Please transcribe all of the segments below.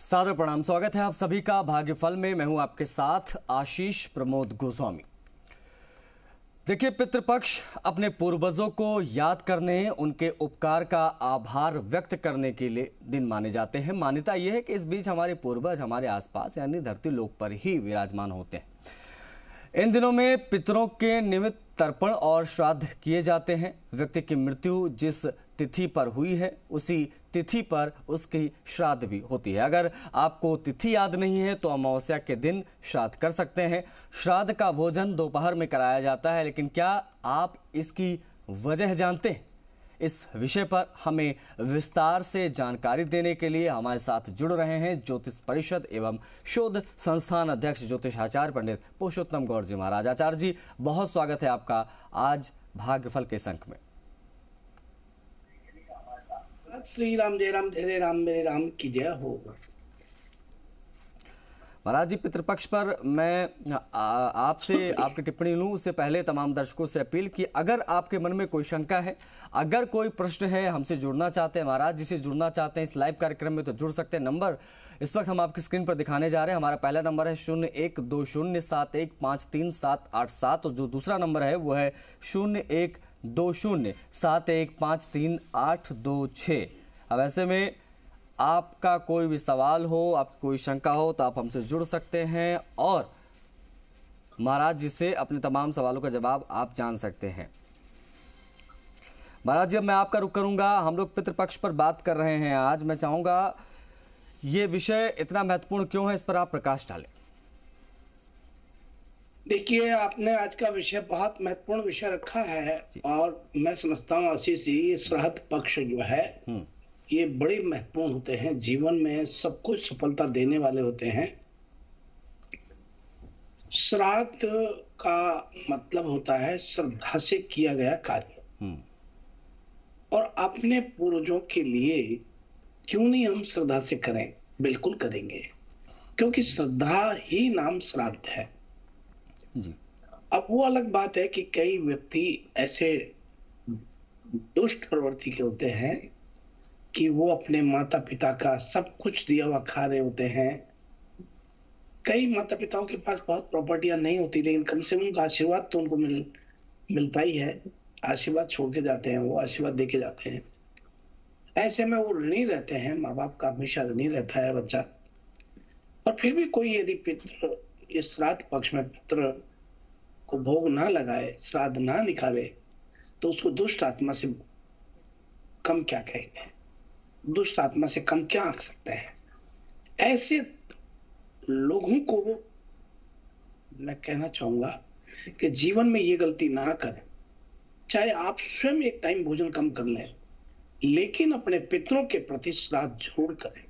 सादर प्रणाम। स्वागत है आप सभी का भाग्यफल में। मैं हूं आपके साथ आशीष प्रमोद गोस्वामी। देखिए, पितृपक्ष अपने पूर्वजों को याद करने, उनके उपकार का आभार व्यक्त करने के लिए दिन माने जाते हैं। मान्यता यह है कि इस बीच हमारे पूर्वज हमारे आसपास यानी धरती लोक पर ही विराजमान होते हैं। इन दिनों में पितरों के निमित्त तर्पण और श्राद्ध किए जाते हैं। व्यक्ति की मृत्यु जिस तिथि पर हुई है उसी तिथि पर उसकी श्राद्ध भी होती है। अगर आपको तिथि याद नहीं है तो अमावस्या के दिन श्राद्ध कर सकते हैं। श्राद्ध का भोजन दोपहर में कराया जाता है, लेकिन क्या आप इसकी वजह जानते हैं? इस विषय पर हमें विस्तार से जानकारी देने के लिए हमारे साथ जुड़ रहे हैं ज्योतिष परिषद एवं शोध संस्थान अध्यक्ष ज्योतिषाचार्य पंडित पुरुषोत्तम गौर जी महाराज। आचार्य जी, बहुत स्वागत है आपका आज भाग्यफल के इस अंक में। श्री राम जय राम जय राम मेरे राम की जय हो। महाराज जी, पितृपक्ष पर मैं आपसे आपकी टिप्पणी लूं उससे पहले तमाम दर्शकों से अपील कि अगर आपके मन में कोई शंका है, अगर कोई प्रश्न है, हमसे जुड़ना चाहते हैं, महाराज जी से जुड़ना चाहते हैं इस लाइव कार्यक्रम में, तो जुड़ सकते हैं। नंबर इस वक्त हम आपकी स्क्रीन पर दिखाने जा रहे हैं। हमारा पहला नंबर है 012071538787 और जो दूसरा नंबर है वो है 012071533826। अब ऐसे में आपका कोई भी सवाल हो, आपकी कोई शंका हो तो आप हमसे जुड़ सकते हैं और महाराज जी से अपने तमाम सवालों का जवाब आप जान सकते हैं। महाराज जी, अब मैं आपका रुख करूंगा। हम लोग पितृपक्ष पर बात कर रहे हैं आज। मैं चाहूंगा ये विषय इतना महत्वपूर्ण क्यों है, इस पर आप प्रकाश डालें। देखिए, आपने आज का विषय बहुत महत्वपूर्ण विषय रखा है और मैं समझता हूँ आशीष जी, ये श्राद्ध पक्ष जो है ये बड़े महत्वपूर्ण होते हैं। जीवन में सब कुछ सफलता देने वाले होते हैं। श्राद्ध का मतलब होता है श्रद्धा से किया गया कार्य। और अपने पूर्वजों के लिए क्यों नहीं हम श्रद्धा से करें? बिल्कुल करेंगे, क्योंकि श्रद्धा ही नाम श्राद्ध है जी। अब वो अलग बात है कि कई व्यक्ति ऐसे दुष्ट प्रवृत्ति के होते हैं कि वो अपने माता पिता का सब कुछ दिया हुआ खा रहे होते हैं। कई माता पिताओं के पास बहुत प्रॉपर्टियां नहीं होती, लेकिन कम से कम उनका आशीर्वाद तो उनको मिलता ही है। आशीर्वाद छोड़ के जाते हैं, वो आशीर्वाद दे के जाते हैं। ऐसे में वो ऋणी रहते हैं। माँ बाप का हमेशा ऋणी रहता है बच्चा। और फिर भी कोई यदि पितृ इस श्राद्ध पक्ष में पितृ को भोग ना लगाए, श्राद्ध ना निकाले, तो उसको दुष्ट आत्मा से कम क्या कहेंगे, दुष्ट आत्मा से कम क्या आंक सकते हैं। ऐसे लोगों को मैं कहना चाहूंगा कि जीवन में ये गलती ना करें। चाहे आप स्वयं एक टाइम भोजन कम कर लें, लेकिन अपने पितरों के प्रति श्राद्ध जरूर करें।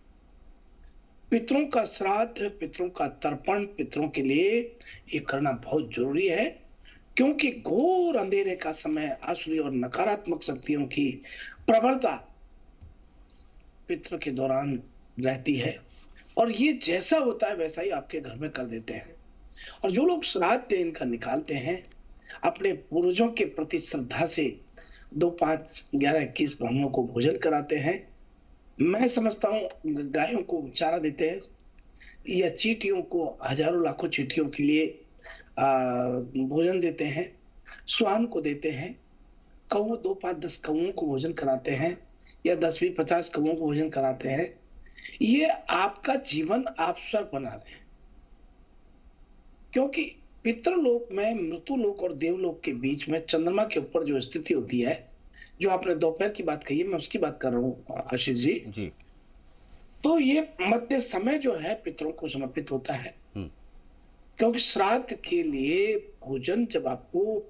पितरों का श्राद्ध, पितरों का तर्पण पितरों के लिए ये करना बहुत जरूरी है, क्योंकि घोर अंधेरे का समय आसुरी और नकारात्मक शक्तियों की प्रबलता पितृ के दौरान रहती है और ये जैसा होता है वैसा ही आपके घर में कर देते हैं। और जो लोग श्राद्ध इनका निकालते हैं, अपने पूर्वजों के प्रति श्रद्धा से 2, 5, 11, 21 ब्राह्मणों को भोजन कराते हैं। मैं समझता हूँ गायों को चारा देते हैं या चींटियों को, हजारों लाखों चींटियों के लिए भोजन देते हैं, स्वान को देते हैं, कौओं 2, 5, 10 कौओं को भोजन कराते हैं या 10, 20, 50 कौओं को भोजन कराते हैं। ये आपका जीवन आप स्वर्ग बना रहे हैं, क्योंकि पितृलोक में मृत्युलोक और देवलोक के बीच में चंद्रमा के ऊपर जो स्थिति होती है, जो आपने दोपहर की बात कही है, मैं उसकी बात कर रहा हूँ आशीष जी। तो ये मध्य समय जो है पितरों को समर्पित होता है, क्योंकि श्राद्ध के लिए भोजन जब आपको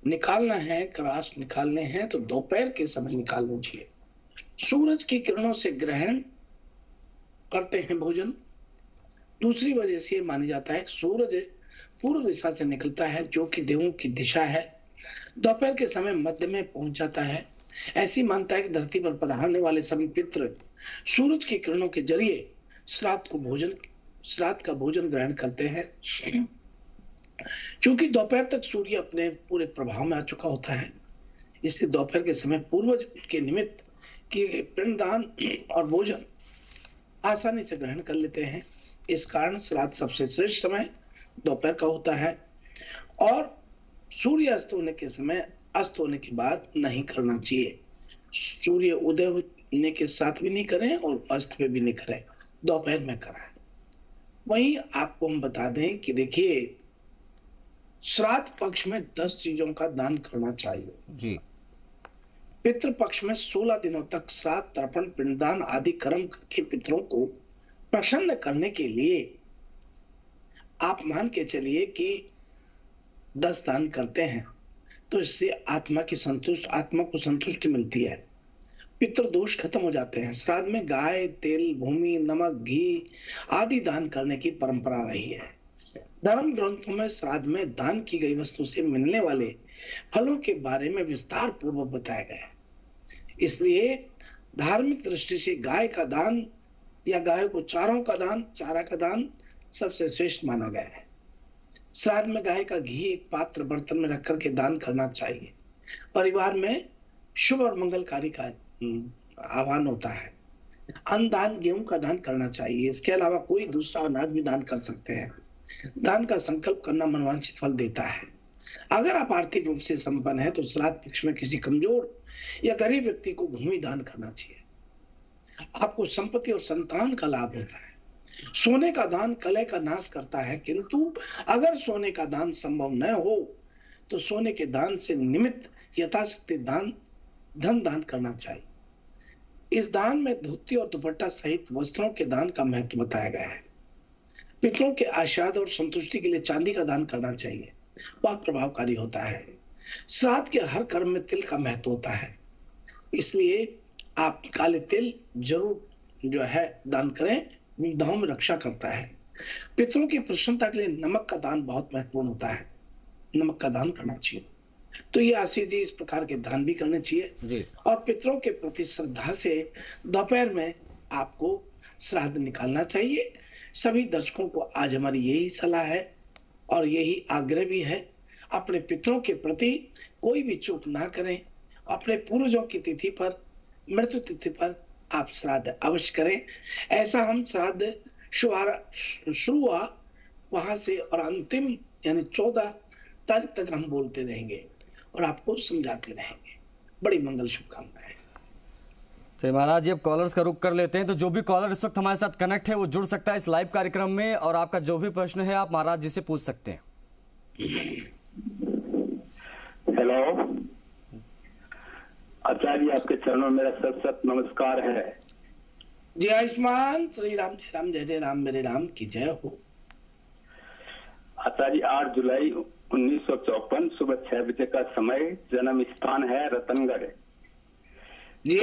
निकालना है, कराश निकालने हैं, तो दोपहर के समय निकालना चाहिए। सूरज की किरणों से ग्रहण करते हैं भोजन। दूसरी वजह से माना जाता है सूरज पूर्व दिशा से निकलता है, जो कि देवों की दिशा है। दोपहर के समय मध्य में पहुंच जाता है। ऐसी मानता है कि धरती पर पधारने वाले सभी पितृ सूरज की किरणों के जरिए श्राद्ध का भोजन ग्रहण करते हैं। क्योंकि दोपहर तक सूर्य अपने पूरे प्रभाव में आ चुका होता है, इसलिए दोपहर के समय पूर्वज के निमित्त किए गए पिंडदान और भोजन आसानी से ग्रहण कर लेते हैं। इस कारण श्राद्ध सबसे श्रेष्ठ समय दोपहर का होता है और सूर्य अस्त होने के समय, अस्त होने के बाद नहीं करना चाहिए। सूर्य उदय होने के साथ भी नहीं करें और अस्त में भी नहीं करें, दोपहर में कराएं। वहीं आपको हम बता दें कि देखिए, श्राद्ध पक्ष में 10 चीजों का दान करना चाहिए जी। पितृ पक्ष में 16 दिनों तक श्राद्ध, तर्पण, पिंडदान आदि कर्म करके पितरों को प्रसन्न करने के लिए आप मान के चलिए कि 10 दान करते हैं तो इससे आत्मा को संतुष्टि मिलती है, पितृ दोष खत्म हो जाते हैं। श्राद्ध में गाय, तेल, भूमि, नमक, घी आदि दान करने की परंपरा रही है। धर्म ग्रंथों में श्राद्ध में दान की गई वस्तु से मिलने वाले फलों के बारे में विस्तार पूर्वक बताया गया है। इसलिए धार्मिक दृष्टि से गाय का दान या गाय को चारा का दान सबसे श्रेष्ठ माना गया है। श्राद्ध में गाय का घी एक पात्र बर्तन में रख करके दान करना चाहिए। परिवार में शुभ और मंगलकारी का आह्वान होता है। अन्न दान, गेहूं का दान करना चाहिए। इसके अलावा कोई दूसरा अनाज भी दान कर सकते हैं। दान का संकल्प करना मनवांछित फल देता है। अगर आप आर्थिक रूप से संपन्न है तो श्राद्ध पक्ष में किसी कमजोर या गरीब व्यक्ति को भूमि दान करना चाहिए। आपको संपत्ति और संतान का लाभ होता है। सोने का दान कलह का नाश करता है, किंतु अगर सोने का दान संभव न हो तो सोने के दान से निमित्त यथाशक्ति धन दान करना चाहिए। इस दान में धोती और दुपट्टा सहित वस्त्रों के दान का महत्व बताया गया है। पितरों के आशीर्वाद और संतुष्टि के लिए चांदी का दान करना चाहिए, बहुत प्रभावकारी होता है। श्राद्ध के हर कर्म में तिल का महत्व होता है, इसलिए आप काले तिल जरूर जो है दान करें, विपदाओं में रक्षा करता है। पितरों की प्रसन्नता के लिए नमक का दान बहुत महत्वपूर्ण होता है, नमक का दान करना चाहिए। तो ये आशीष जी, इस प्रकार के दान भी करने चाहिए जी। और पितरों के प्रति श्रद्धा से दोपहर में आपको श्राद्ध निकालना चाहिए। सभी दर्शकों को आज हमारी यही सलाह है और यही आग्रह भी है, अपने पितरों के प्रति कोई भी चूक ना करें। अपने पूर्वजों की तिथि पर, मृत्यु तिथि पर आप श्राद्ध अवश्य करें। ऐसा हम श्राद्ध शुरू हुआ वहां से और अंतिम यानी 14 तारीख तक हम बोलते रहेंगे और आपको समझाते रहेंगे। बड़ी मंगल शुभकामनाएं। तो महाराज जी, अब कॉलर्स का रुख कर लेते हैं। तो जो भी कॉलर इस वक्त हमारे साथ कनेक्ट है वो जुड़ सकता है इस लाइव कार्यक्रम में और आपका जो भी प्रश्न है आप महाराज जी से पूछ सकते हैं। हेलो आचार्य, आपके चरणों में मेरा सत नमस्कार है। जय आयुष्मान श्री राम, जय राम, जय जय राम, मेरे राम की जय हो। आचार्य, 8 जुलाई 1954 सुबह 6 बजे का समय, जन्म स्थान है रतनगढ़ जी।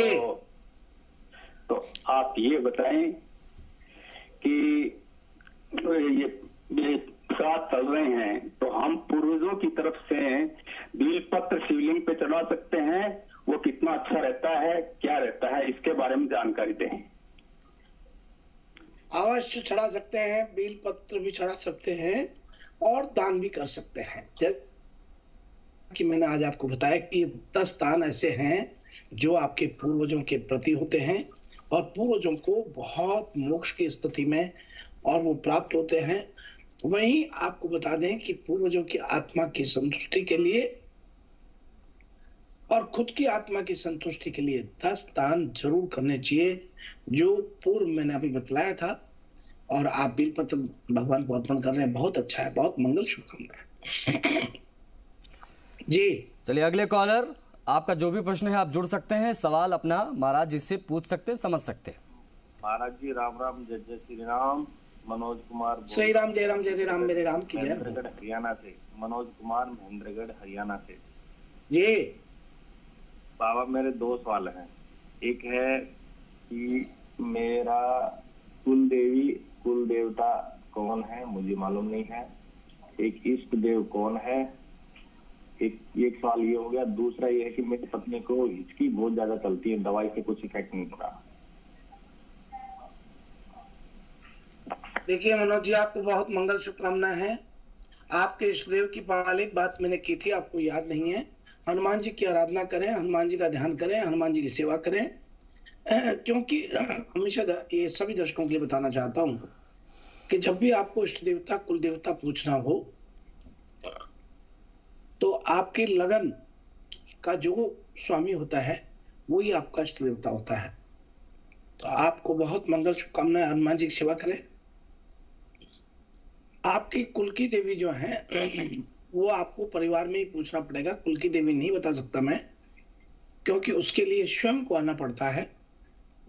तो आप ये बताएं कि ये श्राद्ध चल रहे हैं तो हम पूर्वजों की तरफ से बेल पत्र शिवलिंग पे चढ़ा सकते हैं? वो कितना अच्छा रहता है, क्या रहता है, इसके बारे में जानकारी दें। अवश्य चढ़ा सकते हैं, बेल पत्र भी चढ़ा सकते हैं और दान भी कर सकते हैं। कि मैंने आज आपको बताया कि 10 दान ऐसे हैं जो आपके पूर्वजों के प्रति होते हैं और पूर्वजों को बहुत मोक्ष की स्थिति में और वो प्राप्त होते हैं। वहीं आपको बता दें कि पूर्वजों की आत्मा की संतुष्टि के लिए और खुद की आत्मा की संतुष्टि के लिए 10 दान जरूर करने चाहिए, जो पूर्व मैंने अभी बतलाया था। और आप बेलपत्र भगवान को अर्पण कर रहे हैं, बहुत अच्छा है, बहुत मंगल शुभकामनाएं जी। चलिए अगले कॉलर, आपका जो भी प्रश्न है आप जुड़ सकते हैं, सवाल अपना महाराज जी से पूछ सकते हैं, समझ सकते हैं। महाराज जी राम राम, जय जय श्री राम। मनोज कुमार, श्री राम, जय राम, जय राम, मेरे राम की जय। महेंद्रगढ़ हरियाणा से मनोज कुमार, महेंद्रगढ़ हरियाणा से जी। बाबा, मेरे 2 सवाल हैं। एक है कि मेरा कुल देवता कौन है, मुझे मालूम नहीं है। एक इष्ट देव कौन है, एक सवाल ये हो गया। दूसरा ये है कि मेरी पत्नी को हिचकी बहुत ज्यादा चलती है, दवाई से कुछ इफेक्ट नहीं हो रहा। देखिए मनोज जी, आपको बहुत मंगल शुभकामना है। आपके इष्टदेव की पाल एक बात मैंने की थी, आपको याद नहीं है। हनुमान जी की आराधना करें, हनुमान जी का ध्यान करें, हनुमान जी की सेवा करें। क्योंकि हमेशा ये सभी दर्शकों के लिए बताना चाहता हूं कि जब भी आपको इष्ट देवता कुल देवता पूछना हो तो आपके लगन का जो स्वामी होता है वही आपका इष्ट देवता होता है। तो आपको बहुत मंगल शुभकामनाएं। हनुमान जी की सेवा करें। आपकी कुल की देवी जो है वो आपको परिवार में ही पूछना पड़ेगा। कुल की देवी नहीं बता सकता मैं, क्योंकि उसके लिए स्वयं को आना पड़ता है।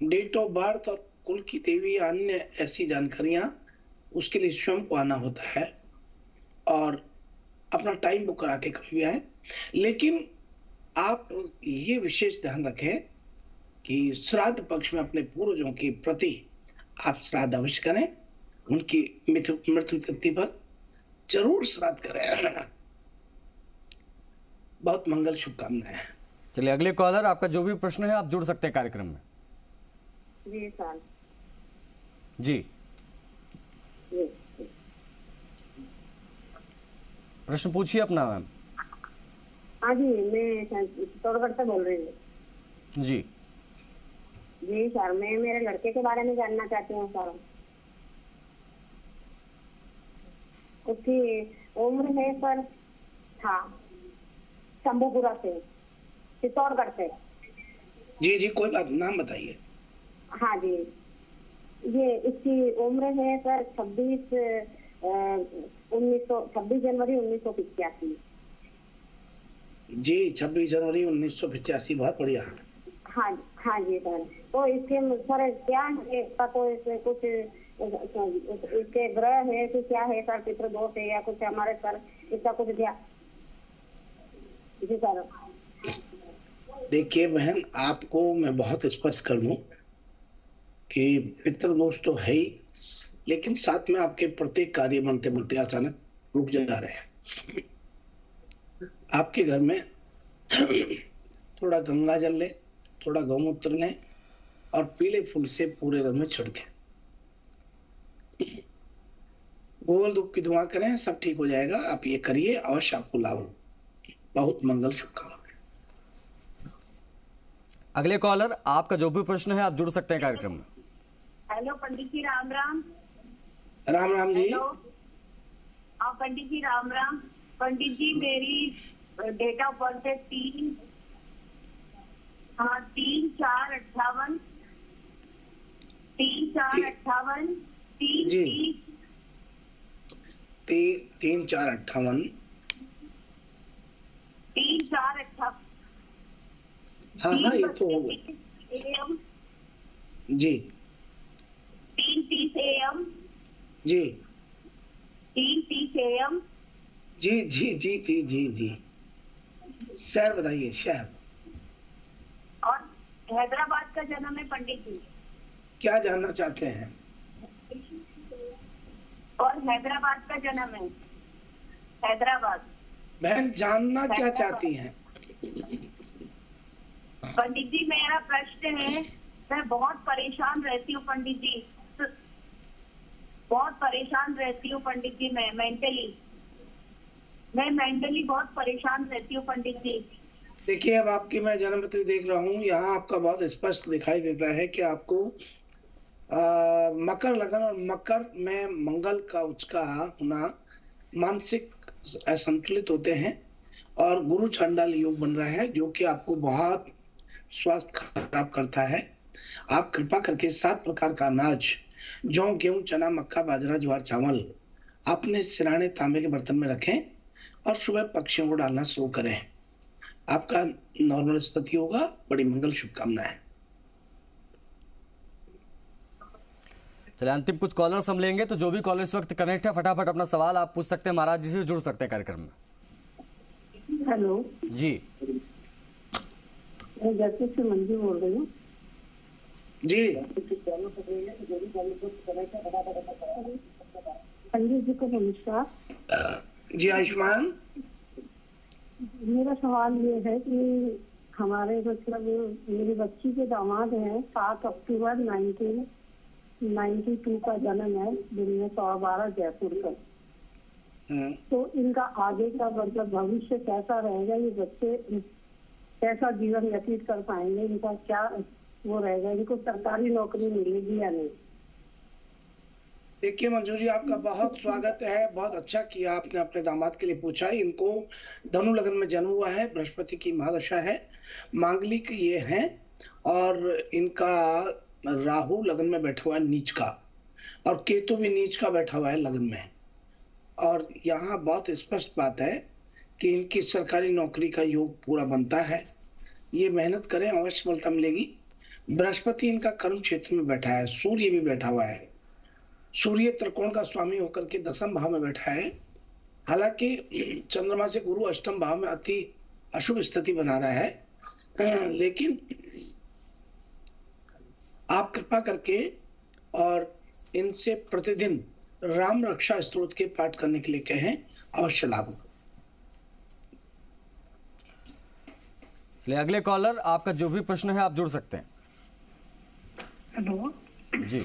डेट ऑफ बर्थ और कुल की देवी अन्य ऐसी जानकारियां उसके लिए स्वयं को आना होता है और अपना टाइम बुक करा के कभी भी आए। लेकिन आप ये विशेष ध्यान रखें कि श्राद्ध पक्ष में अपने पूर्वजों के प्रति आप श्राद्ध अवश्य करें। उनकी मृत्यु तिथि पर जरूर श्राद्ध करें। बहुत मंगल शुभकामनाएं। चलिए अगले कॉलर, आपका जो भी प्रश्न है आप जुड़ सकते हैं कार्यक्रम में। जी सर। जी प्रश्न पूछिए अपना मैम। हाँ जी, मैं चित्तौड़गढ़ से बोल रही हूँ। जी जी सर, मैं मेरे लड़के के बारे में जानना चाहती हूँ सर। उसकी उम्र है सर, हाँ, शंभूपुरा से, चित्तौड़गढ़ से। जी जी कोई बात, नाम बताइए। हाँ जी, ये इसकी उम्र है सर 26 जनवरी 1985। जी 26 जनवरी 1985, बहुत बढ़िया। हाँ हाँ जी सर। तो इसके सर क्या है इसका, तो इसमें कुछ इसके ग्रह है कि क्या है सर, पितृ दोष है या कुछ हमारे सर इसका कुछ क्या? जी सर। देखिए बहन, आपको मैं बहुत स्पष्ट कर दूं कि पितृदोष तो है ही, लेकिन साथ में आपके प्रत्येक कार्य बनते बनते अचानक रुक जा रहे हैं। आपके घर में थोड़ा गंगा जल ले, थोड़ा गौमूत्र लें और पीले फूल से पूरे घर में छिड़कें। गोवर्धन धूप की धुआं करें, सब ठीक हो जाएगा। आप ये करिए, अवश्य आपको लाभ हो। बहुत मंगल शुभकामनाएं। अगले कॉलर, आपका जो भी प्रश्न है आप जुड़ सकते हैं कार्यक्रम में। हेलो पंडित जी, राम राम। राम राम जी। हेलो, हाँ पंडित जी राम राम। पंडित जी मेरी डेट ऑफ बर्थ है 3/4/58, 3/4/58, 3/30, 3/4/58, 3/4/58। हाँ हाँ ये तो होगा जी। 3:30 AM, जी 3:30 AM। जी जी जी जी जी जी शहर बताइए, शहर। और हैदराबाद का जन्म है पंडित जी। क्या जानना चाहते हैं? और हैदराबाद का जन्म है, हैदराबाद। बहन जानना क्या चाहती हैं? पंडित जी मेरा प्रश्न है, मैं बहुत परेशान रहती हूँ पंडित जी, बहुत परेशान रहती हूँ पंडित जी। मैं मेंटली बहुत परेशान रहती हूँ पंडित जी। देखिए अब आपकी मैं जन्मपत्री देख रहा हूँ, यहाँ आपका बहुत स्पष्ट दिखाई देता है कि आपको मकर लगन और मकर में मंगल का उच्च का होना मानसिक असंतुलित होते हैं और गुरु चंडाल योग बन रहा है, जो कि आपको बहुत स्वास्थ्य खराब करता है। आप कृपा करके 7 प्रकार का अनाज, जौ, गेहूं, चना, मक्का, बाजरा, ज्वार, चावल अपने सिराने तांबे के बर्तन में रखें और सुबह पक्षियों को डालना शुरू करें। आपका नॉर्मल स्थिति होगा। बड़ी मंगल शुभकामनाएं। चलिए अंतिम कुछ कॉलर्स हम लेंगे, तो जो भी कॉलर इस वक्त कनेक्ट है फटाफट अपना सवाल आप पूछ सकते हैं। महाराज जी से जुड़ सकते हैं कार्यक्रम में। हेलो जी, मैं जयपुर से मंजू बोल रही हूँ। जी पंडित जी को नमस्कार। जी आयुष्मान। मेरा सवाल ये है कि हमारे मतलब मेरी बच्ची के दामाद हैं, 7 अक्टूबर 1992 का जन्म है, दिन में 12:15 जयपुर का। तो इनका आगे का मतलब भविष्य कैसा रहेगा, ये बच्चे कैसा जीवन व्यतीत कर पाएंगे, इनका क्या वो रहेगा, इनको सरकारी नौकरी मिलेगी या नहीं। देखिए मंजू जी, आपका बहुत स्वागत है। बहुत अच्छा किया आपने अपने दामाद के लिए पूछा। इनको धनु लगन में जन्म हुआ है, बृहस्पति की महादशा है, मांगलिक ये हैं, और इनका राहु लगन में बैठा हुआ है नीच का, और केतु भी नीच का बैठा हुआ है लगन में। और यहाँ बहुत स्पष्ट बात है कि इनकी सरकारी नौकरी का योग पूरा बनता है। ये मेहनत करें, अवश्य सफलता मिलेगी। बृहस्पति इनका कर्म क्षेत्र में बैठा है, सूर्य भी बैठा हुआ है। सूर्य त्रिकोण का स्वामी होकर के 10वें भाव में बैठा है। हालांकि चंद्रमा से गुरु अष्टम भाव में अति अशुभ स्थिति बना रहा है, लेकिन आप कृपा करके और इनसे प्रतिदिन राम रक्षा स्तोत्र के पाठ करने के लिए कहें, अवश्य लाभ होगा। चलिए अगले कॉलर, आपका जो भी प्रश्न है आप जुड़ सकते हैं। हेलो जी,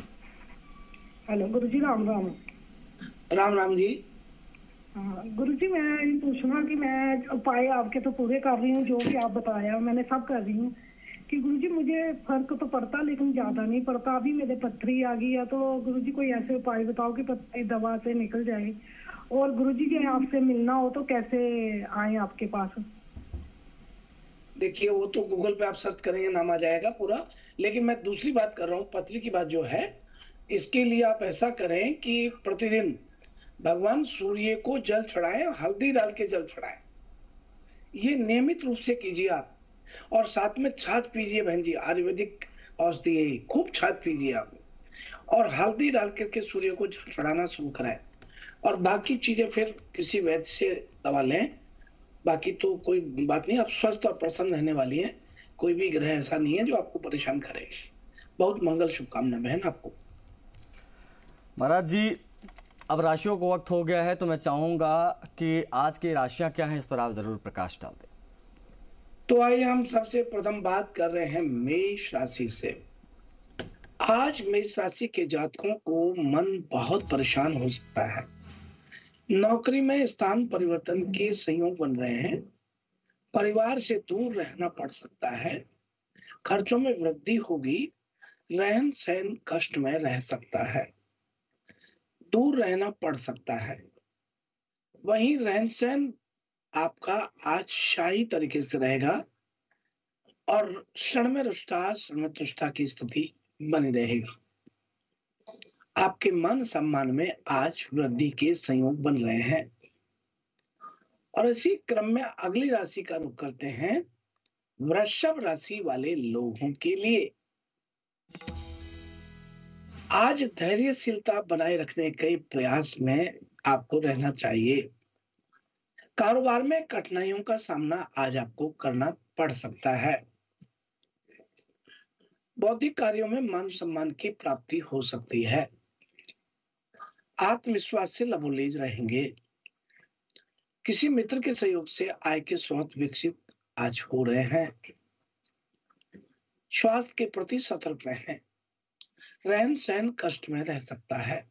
हेलो गुरुजी, राम राम। राम राम जी। गुरुजी, मैं ये पूछना कि मैं उपाय आपके तो पूरे कर रही हूँ, जो भी आप बताया मैंने सब कर रही हूँ, कि गुरुजी मुझे फर्क तो पड़ता लेकिन ज्यादा नहीं पड़ता। अभी मेरे पथरी आ गई है, तो गुरुजी कोई ऐसे उपाय बताओ कि पथरी दवा से निकल जाए। और गुरुजी जी आपसे मिलना हो तो कैसे आए आपके पास? देखिए वो तो गूगल पे आप सर्च करेंगे, नाम आ जाएगा पूरा। लेकिन मैं दूसरी बात कर रहा हूँ, पथरी की बात जो है, इसके लिए आप ऐसा करें कि प्रतिदिन भगवान सूर्य को जल चढ़ाएं, हल्दी डाल के जल चढ़ाएं। ये नियमित रूप से कीजिए आप। और साथ में छाछ पीजिए बहन जी, आयुर्वेदिक औषधि है, खूब छाछ पीजिए आप, और हल्दी डाल करके सूर्य को जल चढ़ाना शुरू कराएं। और बाकी चीजें फिर किसी वैद्य से दवा लें। बाकी तो कोई बात नहीं, आप स्वस्थ और प्रसन्न रहने वाली हैं। कोई भी ग्रह ऐसा नहीं है जो आपको परेशान करे। बहुत मंगल शुभकामना बहन आपको। महाराज जी, अब राशियों को वक्त हो गया है, तो मैं चाहूंगा कि आज की राशियां क्या हैं इस पर आप जरूर प्रकाश डाल दें। तो आइए हम सबसे प्रथम बात कर रहे हैं मेष राशि से। आज मेष राशि के जातकों को मन बहुत परेशान हो सकता है। नौकरी में स्थान परिवर्तन के संयोग बन रहे हैं। परिवार से दूर रहना पड़ सकता है। खर्चों में वृद्धि होगी। रहन सहन कष्ट में रह सकता है। दूर रहना पड़ सकता है। वहीं रहन सहन आपका आज शाही तरीके से रहेगा, और क्षण में रुष्टा क्षण में तुष्टा की स्थिति बनी रहेगी। आपके मान सम्मान में आज वृद्धि के संयोग बन रहे हैं। और इसी क्रम में अगली राशि का रुख करते हैं, वृषभ राशि वाले लोगों के लिए आज धैर्यशीलता बनाए रखने के प्रयास में आपको रहना चाहिए। कारोबार में कठिनाइयों का सामना आज आपको करना पड़ सकता है। बौद्धिक कार्यों में मान सम्मान की प्राप्ति हो सकती है। आत्मविश्वास से लबोलेज रहेंगे। किसी मित्र के सहयोग से आय के स्रोत विकसित आज हो रहे हैं। स्वास्थ्य के प्रति सतर्क रहें। रहन सहन कष्ट में रह सकता है।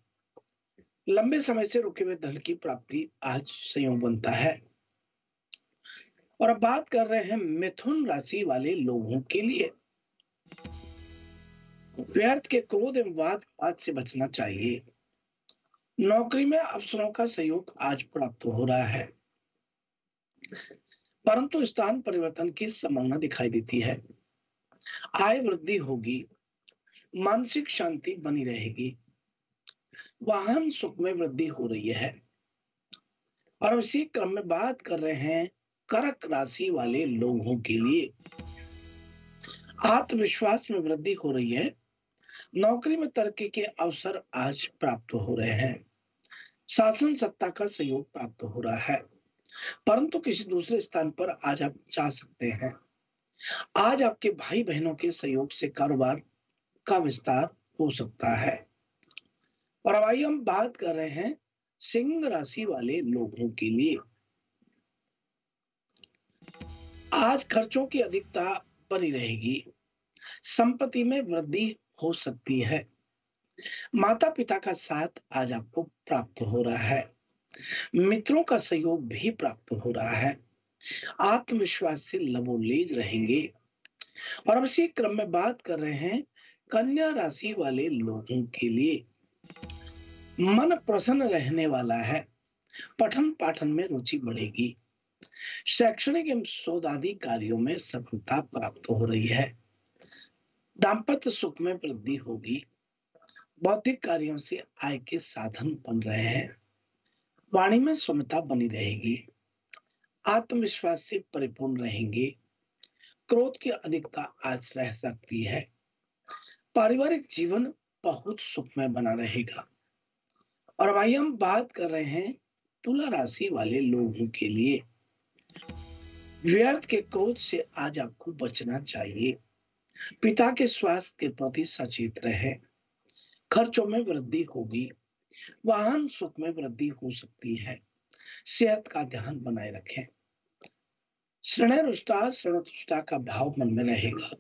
लंबे समय से रुके हुए धन की प्राप्ति आज संयोग बनता है। और अब बात कर रहे हैं मिथुन राशि वाले लोगों के लिए। व्यर्थ के क्रोध एवं वाद विवाद से बचना चाहिए। नौकरी में अफसरों का सहयोग आज प्राप्त हो रहा है, परंतु स्थान परिवर्तन की संभावना दिखाई देती है। आय वृद्धि होगी। मानसिक शांति बनी रहेगी। वाहन सुख में वृद्धि हो रही है। और इसी क्रम में बात कर रहे हैं कर्क राशि वाले लोगों के लिए। आत्मविश्वास में वृद्धि हो रही है। नौकरी में तरक्की के अवसर आज प्राप्त हो रहे हैं। शासन सत्ता का सहयोग प्राप्त हो रहा है, परंतु किसी दूसरे स्थान पर आज आप जा सकते हैं। आज आपके भाई बहनों के सहयोग से कारोबार का विस्तार हो सकता है। और अब आइए हम बात कर रहे हैं सिंह राशि वाले लोगों के लिए। आज खर्चों की अधिकता बनी रहेगी। संपत्ति में वृद्धि हो सकती है। माता पिता का साथ आज आपको प्राप्त हो रहा है। मित्रों का सहयोग भी प्राप्त हो रहा है। आत्मविश्वास से लबोलेज रहेंगे। और अब इसी क्रम में बात कर रहे हैं कन्या राशि वाले लोगों के लिए। मन प्रसन्न रहने वाला है, पठन पाठन में रुचि बढ़ेगी, शैक्षणिक एवं शोधादि कार्यों में सफलता प्राप्त हो रही है, दाम्पत्य सुख में वृद्धि होगी, बौद्धिक कार्यों से आय के साधन बन रहे हैं, वाणी में सौम्यता बनी रहेगी, आत्मविश्वास से परिपूर्ण रहेंगे, क्रोध की अधिकता आज रह सकती है, पारिवारिक जीवन बहुत सुखमय बना रहेगा। और अब आइए हम बात कर रहे हैं तुला राशि वाले लोगों के लिए। व्यर्थ के क्रोध से आज आपको बचना चाहिए, पिता के स्वास्थ्य के प्रति सचेत रहें, खर्चों में वृद्धि होगी, वाहन सुख में वृद्धि हो सकती है, सेहत का ध्यान बनाए रखें, शृणय रुष्टा शरणतुष्टा का भाव मन में रहेगा।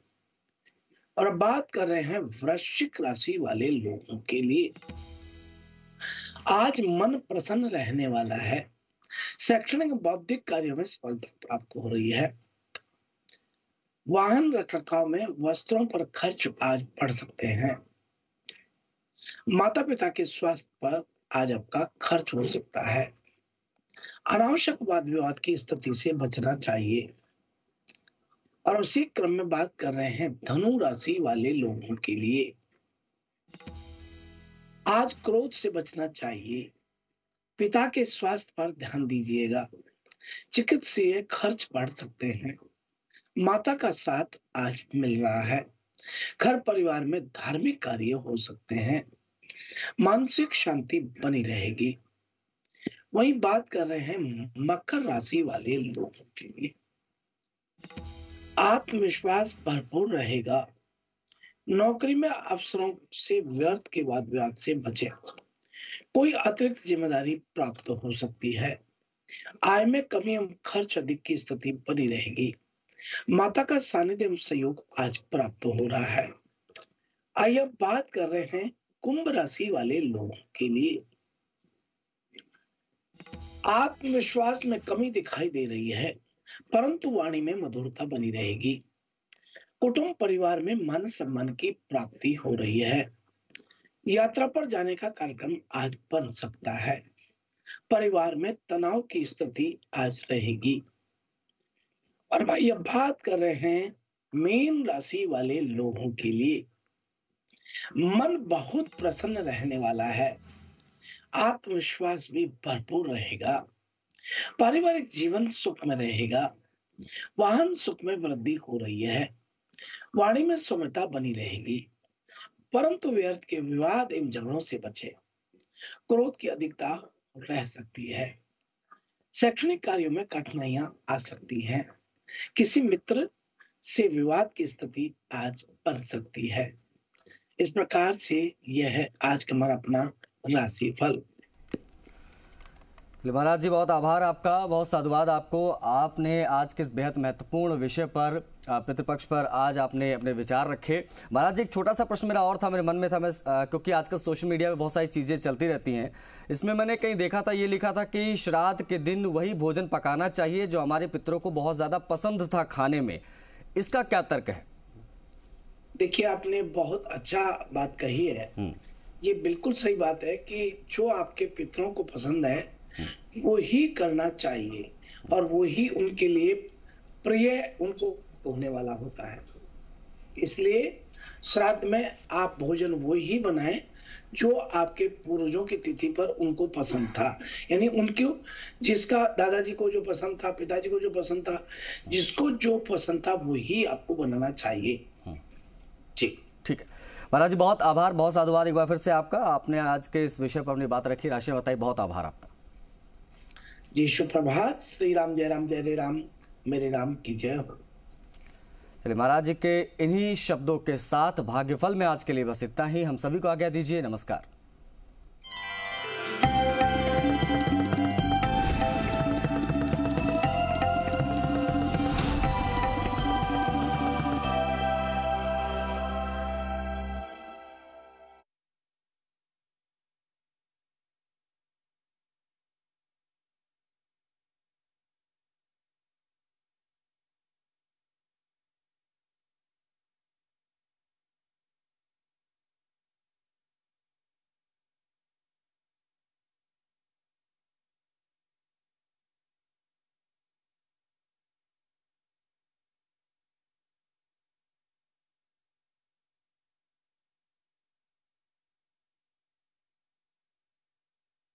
और अब बात कर रहे हैं वृश्चिक राशि वाले लोगों के लिए। आज मन प्रसन्न रहने वाला है, शैक्षणिक बौद्धिक कार्यों में सफलता प्राप्त हो रही है, वाहन रखरखाव में वस्त्रों पर खर्च आज बढ़ सकते हैं, माता पिता के स्वास्थ्य पर आज आपका खर्च हो सकता है, अनावश्यक वाद विवाद की स्थिति से बचना चाहिए। और उसी क्रम में बात कर रहे हैं धनु राशि वाले लोगों के लिए। आज क्रोध से बचना चाहिए, पिता के स्वास्थ्य पर ध्यान दीजिएगा, चिकित्सीय खर्च बढ़ सकते हैं, माता का साथ आज मिल रहा है, घर परिवार में धार्मिक कार्य हो सकते हैं, मानसिक शांति बनी रहेगी। वहीं बात कर रहे हैं मकर राशि वाले लोगों के लिए। आत्मविश्वास भरपूर रहेगा, नौकरी में अफसरों से व्यर्थ के वाद विवाद से बचें, कोई अतिरिक्त जिम्मेदारी प्राप्त हो सकती है, आय में कमी एवं खर्च अधिक की स्थिति बनी रहेगी, माता का सानिध्य एवं सहयोग आज प्राप्त हो रहा है। आइए अब बात कर रहे हैं कुंभ राशि वाले लोगों के लिए। आत्मविश्वास में कमी दिखाई दे रही है, परंतु वाणी में मधुरता बनी रहेगी, कुटुंब परिवार में मान सम्मान की प्राप्ति हो रही है, यात्रा पर जाने का कार्यक्रम आज बन सकता है, परिवार में तनाव की स्थिति आज रहेगी। और भाई अब बात कर रहे हैं मीन राशि वाले लोगों के लिए। मन बहुत प्रसन्न रहने वाला है, आत्मविश्वास भी भरपूर रहेगा, पारिवारिक जीवन सुख में रहेगा, वाहन सुख में वृद्धि हो रही है, वाणी में सौम्यता बनी रहेगी, परंतु व्यर्थ के विवाद एवं झगड़ों से बचे, क्रोध की अधिकता रह सकती है, शैक्षणिक कार्यों में कठिनाइयां आ सकती हैं, किसी मित्र से विवाद की स्थिति आज बन सकती है। इस प्रकार से यह है आज का हमारा अपना राशि फल। महाराज जी बहुत आभार आपका, बहुत साधुवाद आपको। आपने आज के इस बेहद महत्वपूर्ण विषय पर, पितृपक्ष पर आज आपने अपने विचार रखे। महाराज जी एक छोटा सा प्रश्न मेरा और था, मेरे मन में था, मैं क्योंकि आजकल सोशल मीडिया में बहुत सारी चीज़ें चलती रहती हैं, इसमें मैंने कहीं देखा था, ये लिखा था कि श्राद्ध के दिन वही भोजन पकाना चाहिए जो हमारे पितरों को बहुत ज़्यादा पसंद था खाने में, इसका क्या तर्क है? देखिए आपने बहुत अच्छा बात कही है, ये बिल्कुल सही बात है कि जो आपके पितरों को पसंद है वो ही करना चाहिए और वो ही उनके लिए प्रिय उनको होने वाला होता है। इसलिए श्राद्ध में आप भोजन वो ही बनाएं जो आपके पूर्वजों की तिथि पर उनको पसंद था, यानी उनको जिसका दादाजी को जो पसंद था, पिताजी को जो पसंद था, जिसको जो पसंद था वो ही आपको बनाना चाहिए। ठीक है महाराज जी, बहुत आभार, बहुत साधुवाद एक बार फिर से आपका। आपने आज के इस विषय पर अपनी बात रखी, राशि बताई, बहुत आभार आपका जी। सुप्रभात, श्री राम जय राम, जय रे राम, मेरे राम की जय हो। चलिए महाराज जी के इन्हीं शब्दों के साथ भाग्यफल में आज के लिए बस इतना ही। हम सभी को आज्ञा दीजिए, नमस्कार।